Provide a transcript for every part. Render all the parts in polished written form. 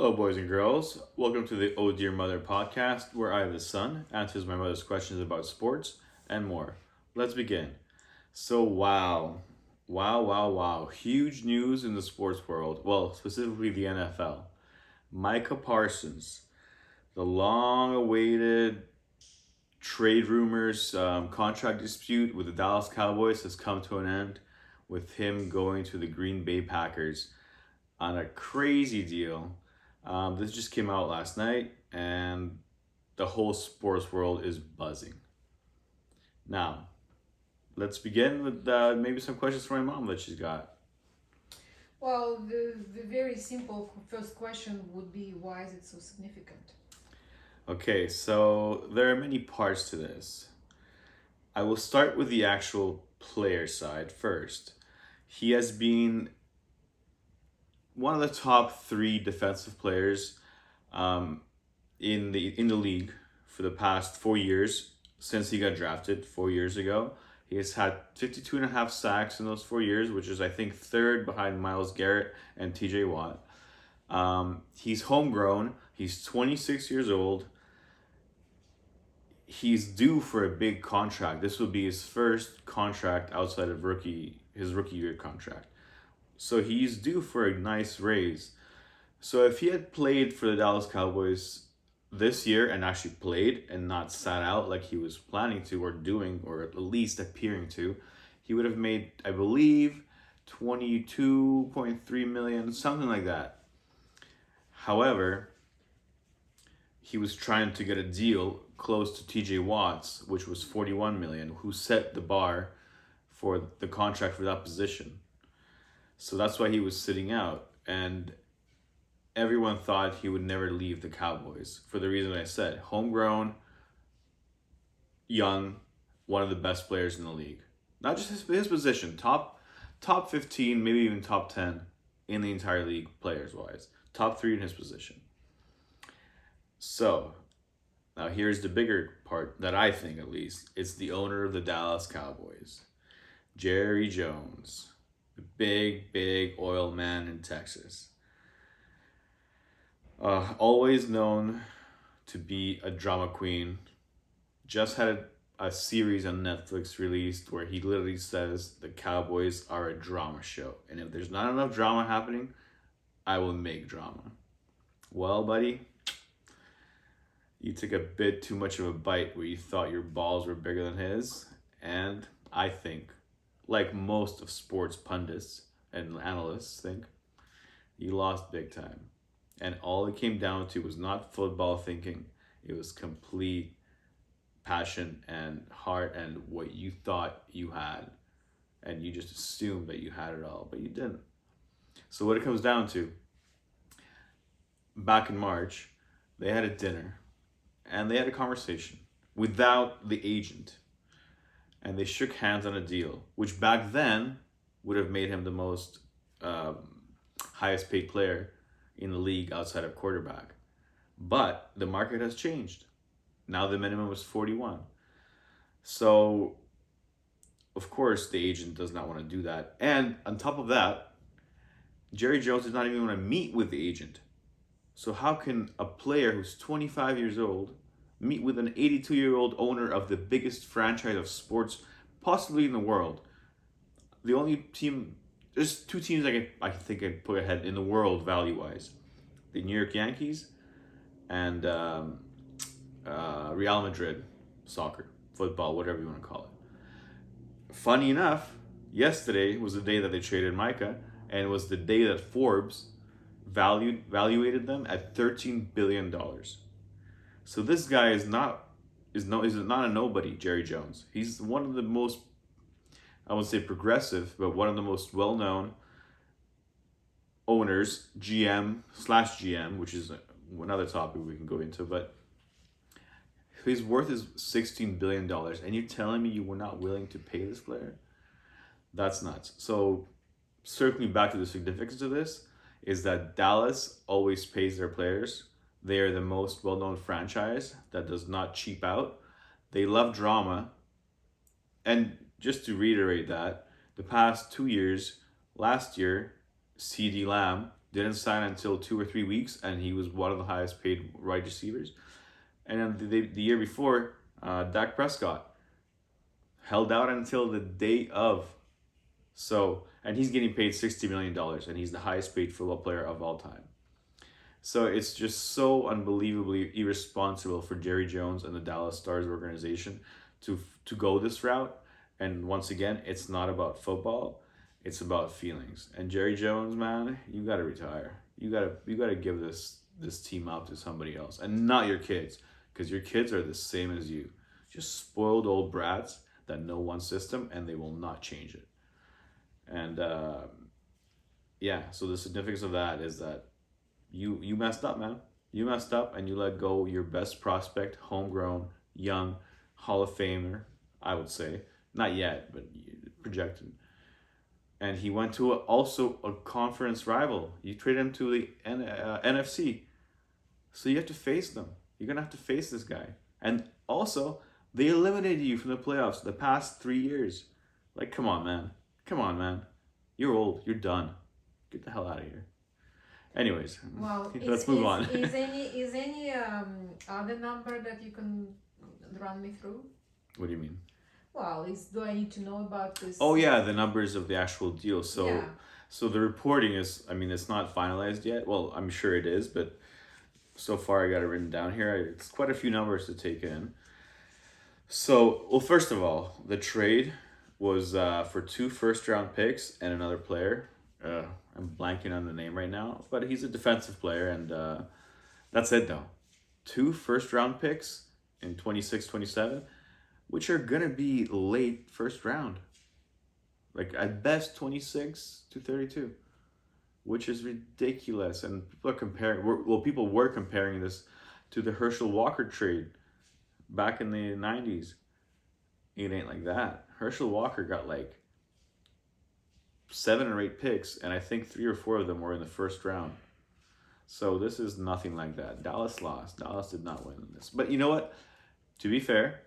Hello, boys and girls. Welcome to the Oh Dear Mother podcast, where I, the son, answers my mother's questions about sports and more. Let's begin. So, wow. Huge news in the sports world. Well, specifically the NFL. Micah Parsons, the long awaited trade rumors, contract dispute with the Dallas Cowboys has come to an end with him going to the Green Bay Packers on a crazy deal. This just came out last night, and the whole sports world is buzzing. Now, let's begin with maybe some questions for my mom that she's got. Well, the very simple first question would be why is it so significant? Okay, so there are many parts to this. I will start with the actual player side first. He has been one of the top three defensive players um, in the league for the past 4 years since he got drafted 4 years ago. He has had 52 and a half sacks in those 4 years, which is, I think, third behind Myles Garrett and TJ Watt. He's homegrown. He's 26 years old. He's due for a big contract. This will be his first contract outside of his rookie year contract. So he's due for a nice raise. So if he had played for the Dallas Cowboys this year and actually played and not sat out like he was planning to or doing or at least appearing to, he would have made, I believe, 22.3 million, something like that. However, he was trying to get a deal close to TJ Watts, which was 41 million, who set the bar for the contract for that position. So that's why he was sitting out. And everyone thought he would never leave the Cowboys for the reason I said. Homegrown, young, one of the best players in the league. Not just his position, top 15, maybe even top 10 in the entire league players wise. Top 3 in his position. So, now here's the bigger part that I think at least. It's the owner of the Dallas Cowboys, Jerry Jones, the big oil man in Texas. Always known to be a drama queen. Just had a series on Netflix released where he literally says the Cowboys are a drama show. And if there's not enough drama happening, I will make drama. Well, buddy, you took a bit too much of a bite where you thought your balls were bigger than his. And I think, like most of sports pundits and analysts think, you lost big time. And all it came down to was not football thinking. It was complete passion and heart and what you thought you had. And you just assumed that you had it all, but you didn't. So what it comes down to, back in March, they had a dinner and they had a conversation without the agent. And they shook hands on a deal, which back then would have made him the most highest paid player in the league outside of quarterback. But the market has changed. Now the minimum is 41. So, of course, the agent does not want to do that. And on top of that, Jerry Jones does not even want to meet with the agent. So how can a player who's 25 years old meet with an 82-year-old owner of the biggest franchise of sports possibly in the world? The only team, there's two teams I think I put ahead in the world value-wise. The New York Yankees and Real Madrid, soccer, football, whatever you want to call it. Funny enough, yesterday was the day that they traded Micah, and it was the day that Forbes valuated them at $13 billion. So this guy is not a nobody, Jerry Jones. He's one of the most, I won't say progressive, but one of the most well-known owners, GM/GM, which is another topic we can go into, but his worth is $16 billion, and you're telling me you were not willing to pay this player? That's nuts. So, circling back to the significance of this, is that Dallas always pays their players. They are the most well-known franchise that does not cheap out. They love drama. And just to reiterate that, the past 2 years, last year, CeeDee Lamb didn't sign until 2 or 3 weeks, and he was one of the highest paid wide receivers. And then the year before, Dak Prescott held out until the day of. So, and he's getting paid $60 million, and he's the highest paid football player of all time. So it's just so unbelievably irresponsible for Jerry Jones and the Dallas Stars organization to go this route. And once again, it's not about football; it's about feelings. And Jerry Jones, man, you gotta retire. You gotta give this team out to somebody else, and not your kids, because your kids are the same as you, just spoiled old brats that know one system and they will not change it. And yeah, so the significance of that is that you messed up, man. You messed up, and you let go your best prospect, homegrown, young, Hall of Famer, I would say. Not yet, but projected. And he went to also a conference rival. You trade him to the NFC. So you have to face them. You're going to have to face this guy. And also, they eliminated you from the playoffs the past 3 years. Like, come on, man. Come on, man. You're old. You're done. Get the hell out of here. Anyways, Well, let's move on. Is any other number that you can run me through? What do you mean? Well, do I need to know about this? Oh yeah, the numbers of the actual deal. So Yeah. so the reporting is, I mean, it's not finalized yet. Well, I'm sure it is, but so far I got it written down here. It's quite a few numbers to take in. So, well, first of all, the trade was for 2 first-round picks and another player. I'm blanking on the name right now, but he's a defensive player, and that's it though. 2 first-round picks in 26, 27, which are gonna be late first round. Like at best 26 to 32, which is ridiculous. And people are people were comparing this to the Herschel Walker trade back in the 90s. It ain't like that. Herschel Walker got like 7 or 8 picks, and I think 3 or 4 of them were in the first round. So this is nothing like that. Dallas lost. Dallas did not win this. But you know what? To be fair,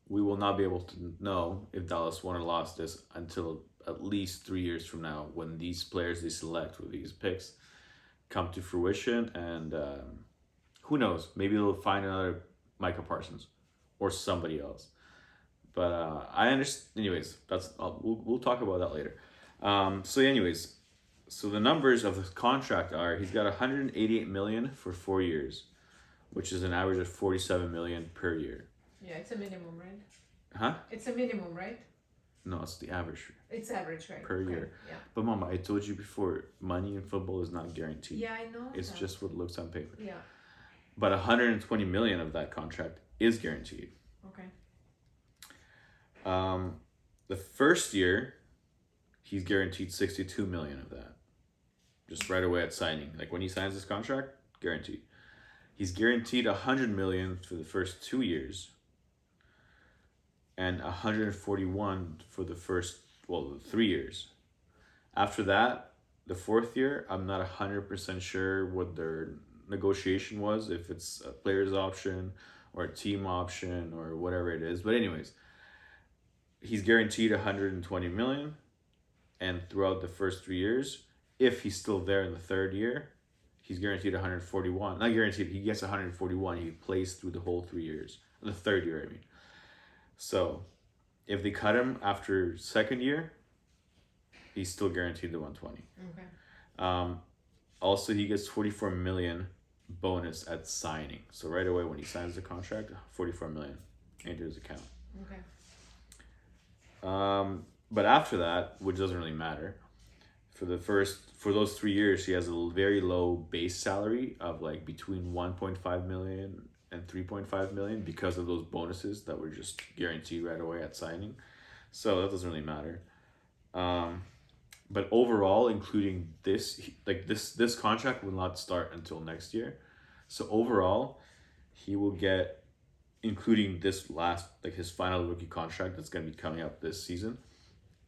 we will not be able to know if Dallas won or lost this until at least 3 years from now, when these players they select with these picks come to fruition. And who knows? Maybe they'll find another Micah Parsons or somebody else. But I understand. Anyways, we'll talk about that later. So the numbers of the contract are: he's got 188 million for 4 years, which is an average of 47 million per year. Yeah, it's a minimum, right? Huh? It's a minimum, right? No, it's the average It's average, right? per year. Yeah. But Mama, I told you before, money in football is not guaranteed. Yeah, I know. It's that. just what looks on paper. Yeah. But 120 million of that contract is guaranteed. Okay. The first year, he's guaranteed 62 million of that. Just right away at signing. Like when he signs this contract, guaranteed. He's guaranteed 100 million for the first 2 years, and 141 for the first, 3 years. After that, the 4th year, I'm not 100% sure what their negotiation was, if it's a player's option or a team option or whatever it is. But anyways, he's guaranteed 120 million, and throughout the first 3 years, if he's still there in the 3rd year, he's guaranteed 141. Not guaranteed, he gets 141. He plays through the whole 3 years. The 3rd year, I mean. So, if they cut him after 2nd year, he's still guaranteed the 120. Okay. Also, he gets 44 million bonus at signing. So right away when he signs the contract, 44 million into his account. Okay. But after that, which doesn't really matter, for those 3 years, he has a very low base salary of like between 1.5 million and 3.5 million because of those bonuses that were just guaranteed right away at signing. So that doesn't really matter. But overall, including this contract will not start until next year. So overall, he will get, including this last, like his final rookie contract that's going to be coming up this season,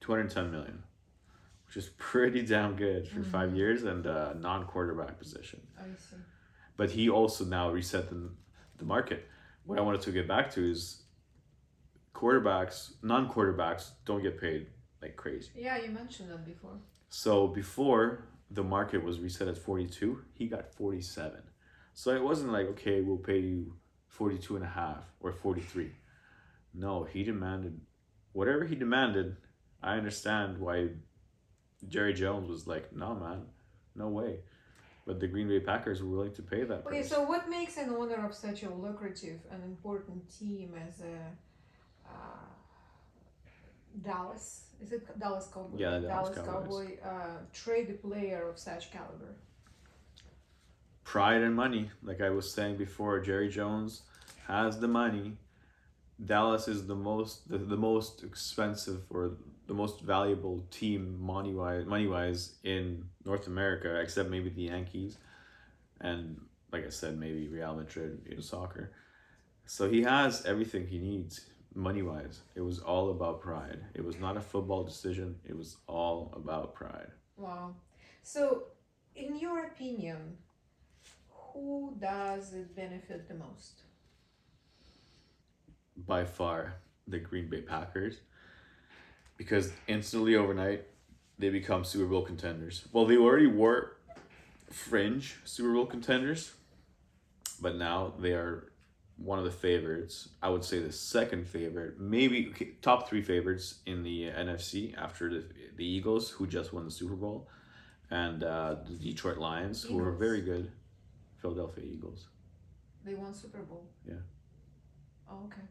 210 million, which is pretty damn good for 5 years and a non-quarterback position. I see. But he also now reset the market. What I wanted to get back to is non-quarterbacks don't get paid like crazy. Yeah, you mentioned that before. So before, the market was reset at 42, he got 47. So it wasn't like, okay, we'll pay you 42 and a half or 43. No, he demanded whatever he demanded. I understand why Jerry Jones was like, no, man, no way. But the Green Bay Packers were willing to pay that Okay, price. so what makes an owner of such a lucrative and important team as a Dallas? Is it Dallas Cowboy? Yeah, the Dallas Dallas Cowboys. Cowboy trade a player of such caliber? Pride and money. Like I was saying before, Jerry Jones has the money. Dallas is the most expensive or the most valuable team money wise in North America, except maybe the Yankees, and like I said, maybe Real Madrid in soccer. So he has everything he needs money wise. It was all about pride. It was not a football decision. It was all about pride. Wow. So, in your opinion, who does it benefit the most? By far, the Green Bay Packers, because instantly overnight they become Super Bowl contenders. Well, they already were fringe Super Bowl contenders, but now they are one of the favorites. I would say the second favorite, maybe okay, top three favorites in the NFC after the Eagles, who just won the Super Bowl, and the Detroit Lions, who are Eagles. very good. Philadelphia Eagles. They won Super Bowl. Yeah. Oh, okay.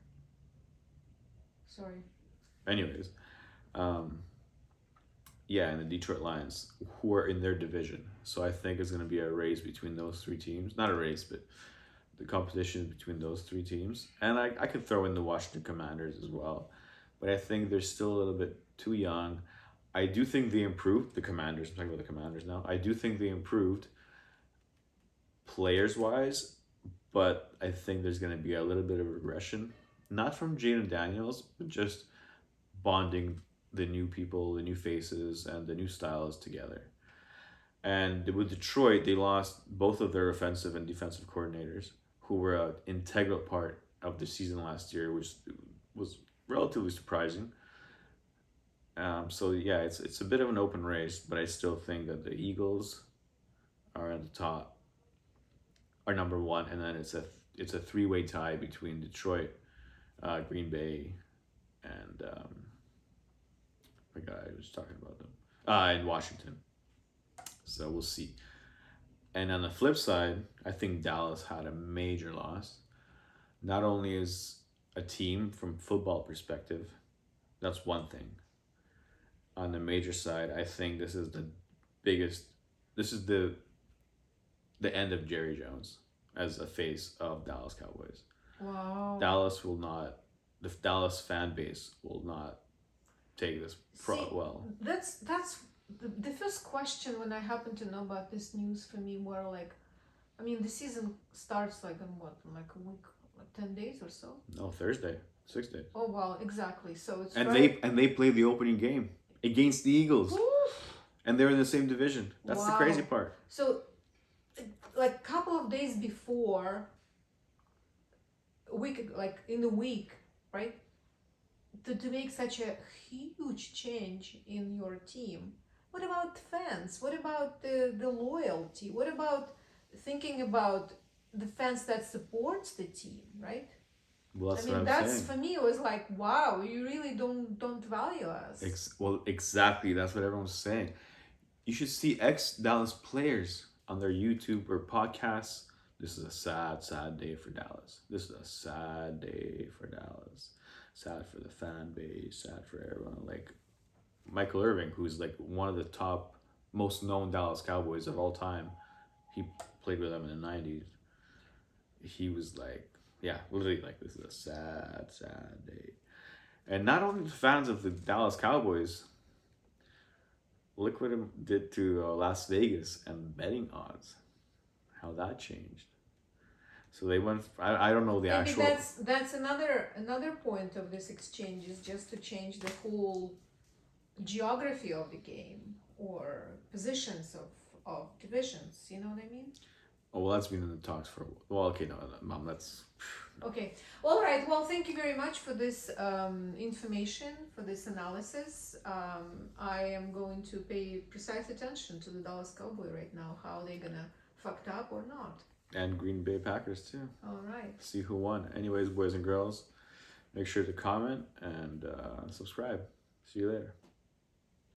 Sorry. Anyways, yeah, and the Detroit Lions, who are in their division. So I think it's going to be a race between those three teams. Not a race, but the competition between those three teams. And I could throw in the Washington Commanders as well. But I think they're still a little bit too young. I do think they improved, the Commanders. I'm talking about the Commanders now. I do think they improved players-wise, but I think there's going to be a little bit of regression. Not from Jaden Daniels, but just bonding the new people, the new faces, and the new styles together. And with Detroit, they lost both of their offensive and defensive coordinators, who were an integral part of the season last year, which was relatively surprising. So yeah, it's a bit of an open race, but I still think that the Eagles are at the top, are number one, and then it's a three-way tie between Detroit, Green Bay, and the guy I was talking about them, and Washington. So we'll see. And on the flip side, I think Dallas had a major loss. Not only is a team from football perspective, that's one thing. On the major side, I think this is the biggest. This is the end of Jerry Jones as a face of Dallas Cowboys. Wow. Dallas will not. The Dallas fan base will not take this well. That's the first question when I happened to know about this news for me were like, I mean, the season starts like in what, like a week, like 10 days or so. No, Thursday, 6 days. Oh well, exactly. So it's And right. they played the opening game against the Eagles, Oof. and they're in the same division. That's the Wow. crazy part. So, like a couple of days before, a week, like in a week, right? To make such a huge change in your team. What about fans? What about the loyalty? What about thinking about the fans that supports the team, right? Well, that's I mean, what I'm that's saying. for me. It was like, wow, you really don't value us. Exactly. That's what everyone's saying. You should see ex-Dallas players on their YouTube or podcasts. This is a sad, sad day for Dallas. This is a sad day for Dallas. Sad for the fan base. Sad for everyone. Like Michael Irving, who's like one of the top, most known Dallas Cowboys of all time. He played with them in the 90s. He was like, yeah, literally like, this is a sad, sad day. And not only the fans of the Dallas Cowboys, look what it did to Las Vegas and betting odds, how that changed. So they went. I don't know the Maybe actual. that's another point of this exchange is just to change the whole geography of the game or positions of divisions. You know what I mean? Oh, well, that's been in the talks for a while. Well, okay, no, Mom, that's... Okay. All right. Well, thank you very much for this information, for this analysis. I am going to pay precise attention to the Dallas Cowboy right now, how they're gonna fucked up or not. And Green Bay Packers, too. All right. See who won. Anyways, boys and girls, make sure to comment and subscribe. See you later.